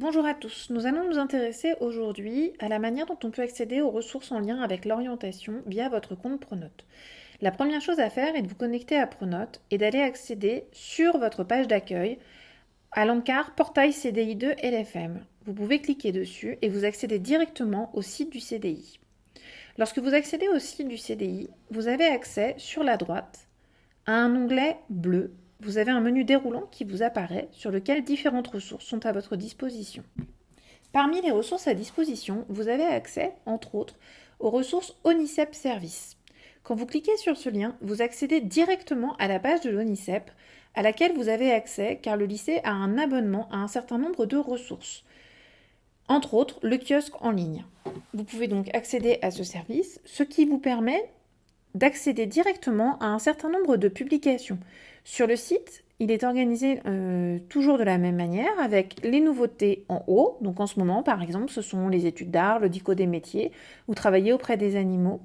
Bonjour à tous, nous allons nous intéresser aujourd'hui à la manière dont on peut accéder aux ressources en lien avec l'orientation via votre compte Pronote. La première chose à faire est de vous connecter à Pronote et d'aller accéder sur votre page d'accueil à l'encart Portail CDI2 LFM. Vous pouvez cliquer dessus et vous accédez directement au site du CDI. Lorsque vous accédez au site du CDI, vous avez accès sur la droite à un onglet bleu. Vous avez un menu déroulant qui vous apparaît sur lequel différentes ressources sont à votre disposition. Parmi les ressources à disposition, vous avez accès, entre autres, aux ressources ONICEP Service. Quand vous cliquez sur ce lien, vous accédez directement à la page de l'ONICEP à laquelle vous avez accès car le lycée a un abonnement à un certain nombre de ressources. Entre autres, le kiosque en ligne. Vous pouvez donc accéder à ce service, ce qui vous permet d'accéder directement à un certain nombre de publications. Sur le site, il est organisé toujours de la même manière avec les nouveautés en haut. Donc en ce moment, par exemple, ce sont les études d'art, le dico des métiers, ou travailler auprès des animaux.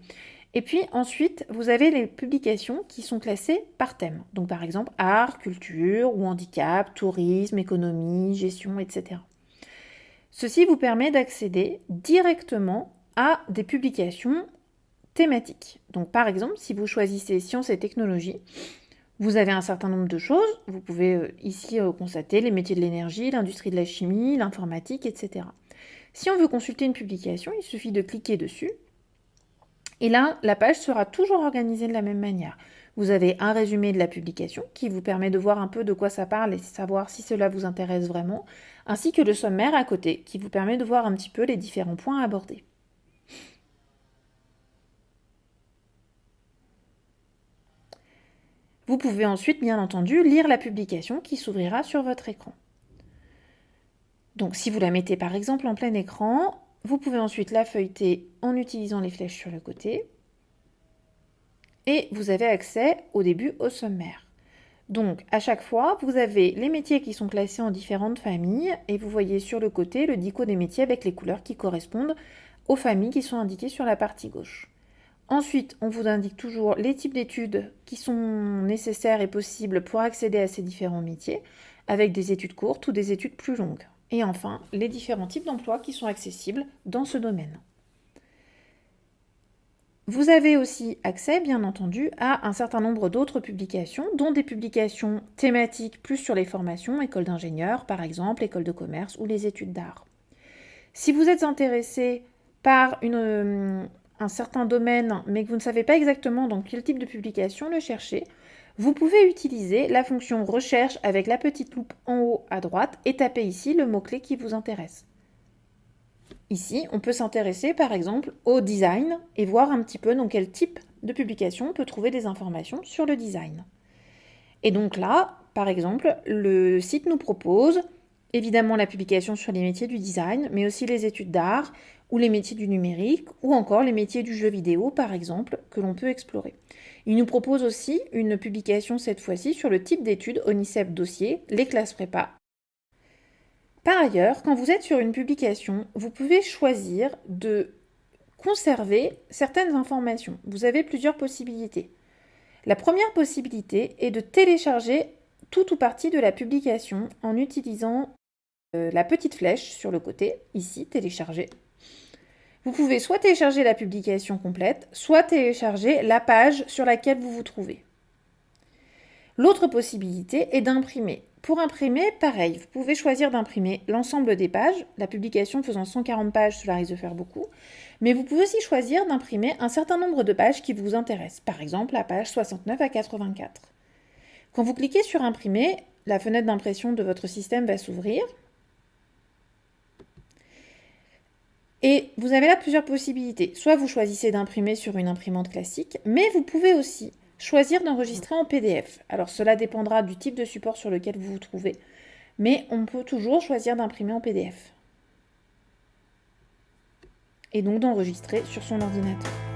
Et puis ensuite, vous avez les publications qui sont classées par thème. Donc par exemple, art, culture ou handicap, tourisme, économie, gestion, etc. Ceci vous permet d'accéder directement à des publications thématiques. Donc par exemple, si vous choisissez sciences et technologies, vous avez un certain nombre de choses. Vous pouvez ici constater les métiers de l'énergie, l'industrie de la chimie, l'informatique, etc. Si on veut consulter une publication, il suffit de cliquer dessus. Et là, la page sera toujours organisée de la même manière. Vous avez un résumé de la publication qui vous permet de voir un peu de quoi ça parle et savoir si cela vous intéresse vraiment, ainsi que le sommaire à côté qui vous permet de voir un petit peu les différents points abordés. Vous pouvez ensuite, bien entendu, lire la publication qui s'ouvrira sur votre écran. Donc si vous la mettez par exemple en plein écran, vous pouvez ensuite la feuilleter en utilisant les flèches sur le côté. Et vous avez accès au début au sommaire. Donc à chaque fois, vous avez les métiers qui sont classés en différentes familles et vous voyez sur le côté le dico des métiers avec les couleurs qui correspondent aux familles qui sont indiquées sur la partie gauche. Ensuite, on vous indique toujours les types d'études qui sont nécessaires et possibles pour accéder à ces différents métiers, avec des études courtes ou des études plus longues. Et enfin, les différents types d'emplois qui sont accessibles dans ce domaine. Vous avez aussi accès, bien entendu, à un certain nombre d'autres publications, dont des publications thématiques plus sur les formations, école d'ingénieur par exemple, école de commerce ou les études d'art. Si vous êtes intéressé par un certain domaine, mais que vous ne savez pas exactement dans quel type de publication le chercher, vous pouvez utiliser la fonction recherche avec la petite loupe en haut à droite et taper ici le mot-clé qui vous intéresse. Ici, on peut s'intéresser par exemple au design et voir un petit peu dans quel type de publication on peut trouver des informations sur le design. Et donc là, par exemple, le site nous propose évidemment la publication sur les métiers du design, mais aussi les études d'art ou les métiers du numérique ou encore les métiers du jeu vidéo par exemple que l'on peut explorer. Il nous propose aussi une publication cette fois-ci sur le type d'études ONICEP dossier, les classes prépa. Par ailleurs, quand vous êtes sur une publication, vous pouvez choisir de conserver certaines informations. Vous avez plusieurs possibilités. La première possibilité est de télécharger tout ou partie de la publication en utilisant la petite flèche sur le côté, ici, télécharger. Vous pouvez soit télécharger la publication complète, soit télécharger la page sur laquelle vous vous trouvez. L'autre possibilité est d'imprimer. Pour imprimer, pareil, vous pouvez choisir d'imprimer l'ensemble des pages, la publication faisant 140 pages, cela risque de faire beaucoup, mais vous pouvez aussi choisir d'imprimer un certain nombre de pages qui vous intéressent, par exemple la page 69 à 84. Quand vous cliquez sur imprimer, la fenêtre d'impression de votre système va s'ouvrir. Et vous avez là plusieurs possibilités. Soit vous choisissez d'imprimer sur une imprimante classique, mais vous pouvez aussi choisir d'enregistrer en PDF. Alors cela dépendra du type de support sur lequel vous vous trouvez, mais on peut toujours choisir d'imprimer en PDF. Et donc d'enregistrer sur son ordinateur.